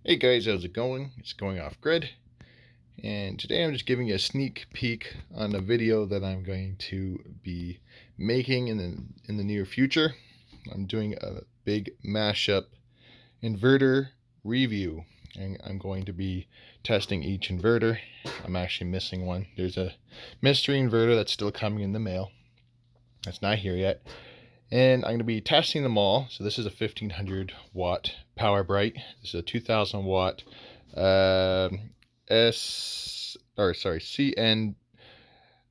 Hey guys, how's it going? It's going off grid, and today I'm just giving you a sneak peek on a video that I'm going to be making in the near future. I'm doing a big mashup inverter review, and I'm going to be testing each inverter. I'm actually missing one. There's a mystery inverter that's still coming in the mail. That's not here yet. And I'm going to be testing them all. So this is a 1500 watt Power Bright. This is a 2000 watt CN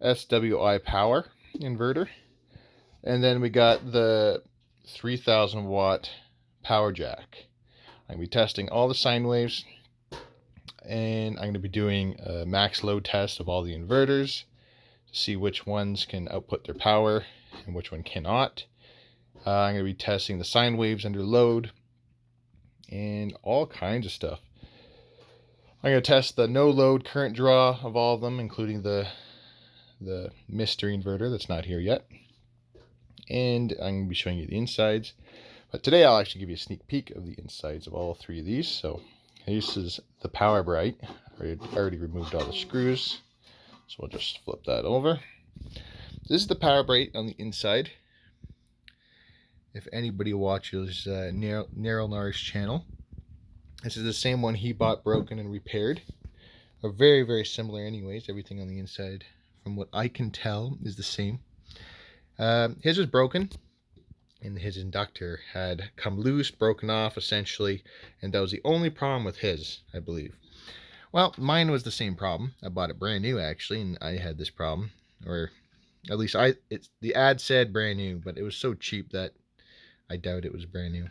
SWI power inverter. And then we got the 3000 watt power jack. I'm going to be testing all the sine waves, and I'm going to be doing a max load test of all the inverters to see which ones can output their power and which one cannot. I'm going to be testing the sine waves under load and all kinds of stuff. I'm going to test the no load current draw of all of them, including the mystery inverter that's not here yet. And I'm going to be showing you the insides. But today I'll actually give you a sneak peek of the insides of all three of these. So this is the Power Bright. I already removed all the screws, so we'll just flip that over. This is the Power Bright on the inside. If anybody watches Narrow's channel, this is the same one he bought broken and repaired. Are very, very similar anyways. Everything on the inside, from what I can tell, is the same. His was broken, and his inductor had come loose, broken off essentially, and that was the only problem with his, I believe. Well, mine was the same problem. I bought it brand new actually, and I had this problem, or at least the ad said brand new, but it was so cheap that I doubt it was brand new.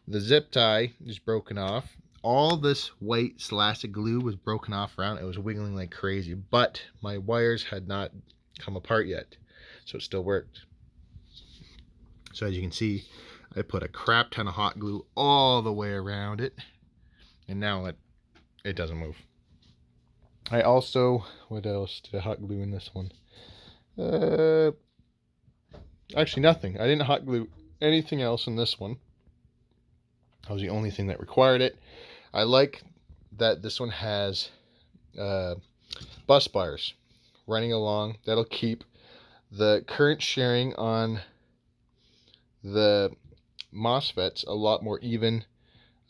The zip tie is broken off. All this white elastic glue was broken off around. It was wiggling like crazy, but my wires had not come apart yet, so it still worked. So as you can see, I put a crap ton of hot glue all the way around it, and now it doesn't move. I also, what else did I hot glue in this one? Actually nothing. I didn't hot glue anything else in this one. That was the only thing that required it. I like that this one has bus bars running along. That'll keep the current sharing on the MOSFETs a lot more even.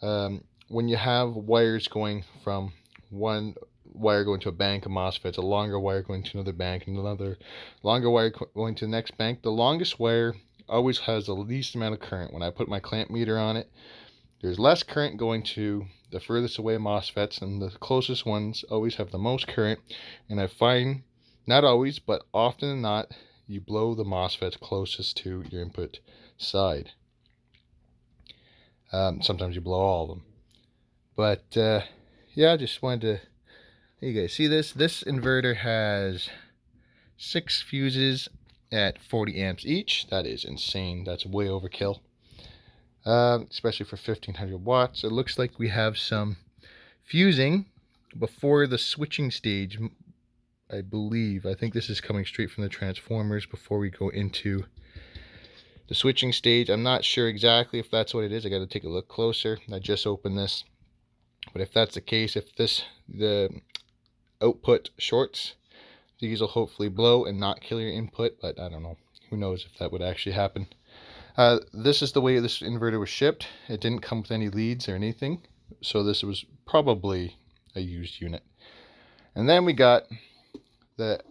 When you have wires going from one wire going to a bank of MOSFETs, a longer wire going to another bank, and another longer wire going to the next bank, the longest wire always has the least amount of current. When I put my clamp meter on it, there's less current going to the furthest away MOSFETs, and the closest ones always have the most current. And I find, not always, but often than not, you blow the MOSFETs closest to your input side. Sometimes you blow all of them. But yeah, I just wanted to, you guys see this? This inverter has 6 fuses at 40 amps each. That is insane. That's way overkill, especially for 1500 watts. It looks like we have some fusing before the switching stage, I believe. I think this is coming straight from the transformers before we go into the switching stage. I'm not sure exactly if that's what it is. I got to take a look closer. I just opened this, but if that's the case, if the output shorts, these will hopefully blow and not kill your input, but I don't know. Who knows if that would actually happen. This is the way this inverter was shipped. It didn't come with any leads or anything, so this was probably a used unit. And then we got the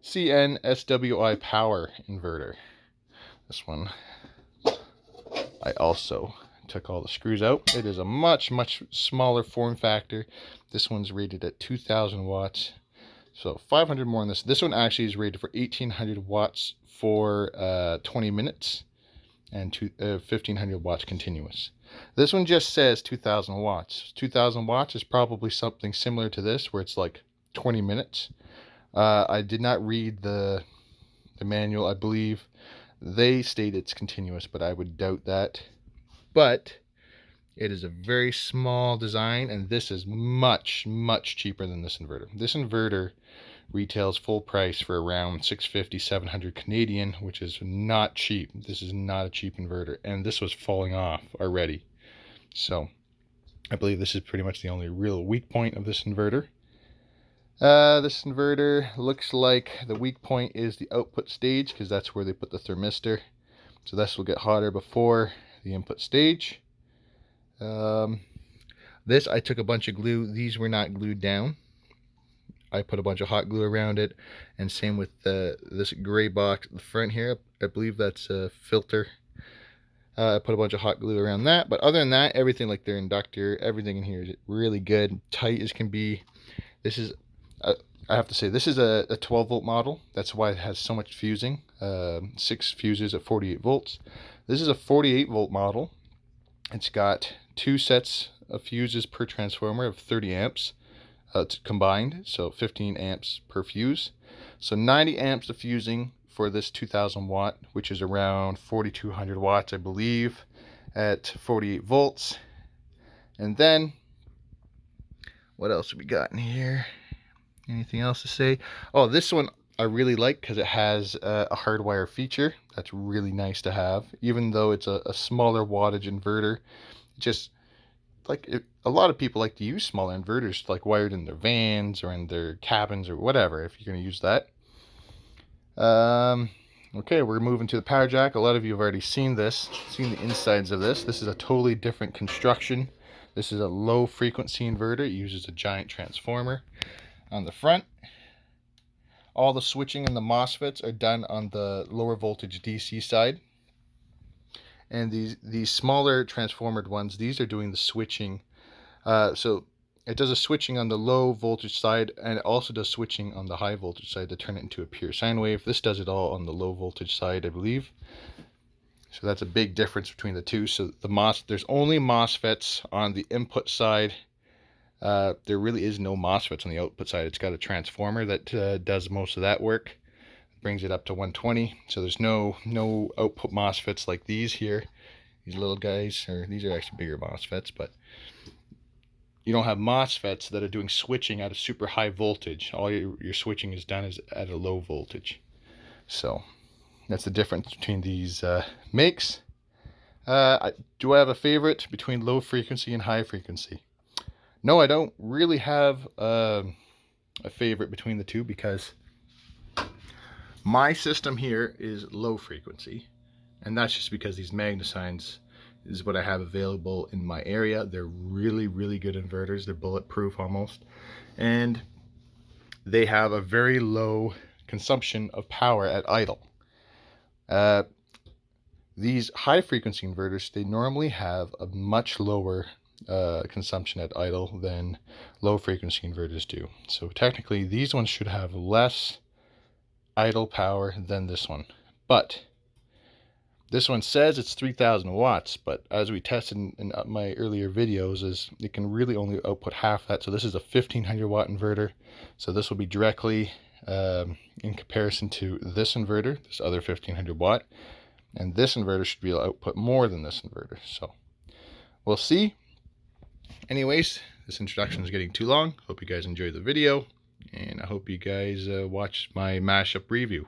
CN SWI power inverter. This one, I also took all the screws out. It is a much, much smaller form factor. This one's rated at 2000 watts. So 500 more on this. This one actually is rated for 1800 watts for 20 minutes and 1500 watts continuous. This one just says 2000 watts. 2000 watts is probably something similar to this, where it's like 20 minutes. I did not read the manual. I believe they state it's continuous, but I would doubt that. But it is a very small design, and this is much, much cheaper than this inverter. This inverter retails full price for around 650, 700 Canadian, which is not cheap. This is not a cheap inverter, and this was falling off already. So I believe this is pretty much the only real weak point of this inverter. This inverter looks like the weak point is the output stage, because that's where they put the thermistor. So this will get hotter before the input stage. This, I took a bunch of glue. These were not glued down. I put a bunch of hot glue around it, and same with this gray box at the front here. I believe that's a filter. I put a bunch of hot glue around that, but other than that, everything, like their inductor, everything in here is really good, tight as can be. This is, I have to say, this is a 12 volt model. That's why it has so much fusing. 6 fuses at 48 volts. This is a 48 volt model. It's got 2 sets of fuses per transformer of 30 amps. Combined, so 15 amps per fuse. So 90 amps of fusing for this 2000 watt, which is around 4200 watts, I believe, at 48 volts. And then, what else have we got in here? Anything else to say? Oh, this one I really like because it has a hardwire feature. That's really nice to have, even though it's a smaller wattage inverter. Just like a lot of people like to use smaller inverters, like wired in their vans or in their cabins or whatever, if you're going to use that. Okay, we're moving to the power jack. A lot of you have already seen this, seen the insides of this. This is a totally different construction. This is a low frequency inverter. It uses a giant transformer on the front. All the switching and the MOSFETs are done on the lower voltage DC side. And these smaller transformed ones, these are doing the switching. So it does a switching on the low voltage side, and it also does switching on the high voltage side to turn it into a pure sine wave. This does it all on the low voltage side, I believe. So that's a big difference between the two. So there's only MOSFETs on the input side. There really is no MOSFETs on the output side. It's got a transformer that does most of that work. Brings it up to 120. So there's no output MOSFETs like these here. These little guys, or these are actually bigger MOSFETs, but you don't have MOSFETs that are doing switching at a super high voltage. All your switching is done is at a low voltage. So that's the difference between these makes. Do I have a favorite between low frequency and high frequency? No, I don't really have a favorite between the two, because my system here is low frequency, and that's just because these MagnaSines is what I have available in my area. They're really, really good inverters. They're bulletproof almost, and they have a very low consumption of power at idle. These high frequency inverters, they normally have a much lower consumption at idle than low frequency inverters do. So technically these ones should have less idle power than this one, but this one says it's 3000 watts, but as we tested in my earlier videos, is it can really only output half that. So this is a 1500 watt inverter, so this will be directly in comparison to this inverter, this other 1500 watt, and this inverter should be able to output more than this inverter. So we'll see. Anyways, this introduction is getting too long. Hope you guys enjoyed the video, and I hope you guys watch my mashup review.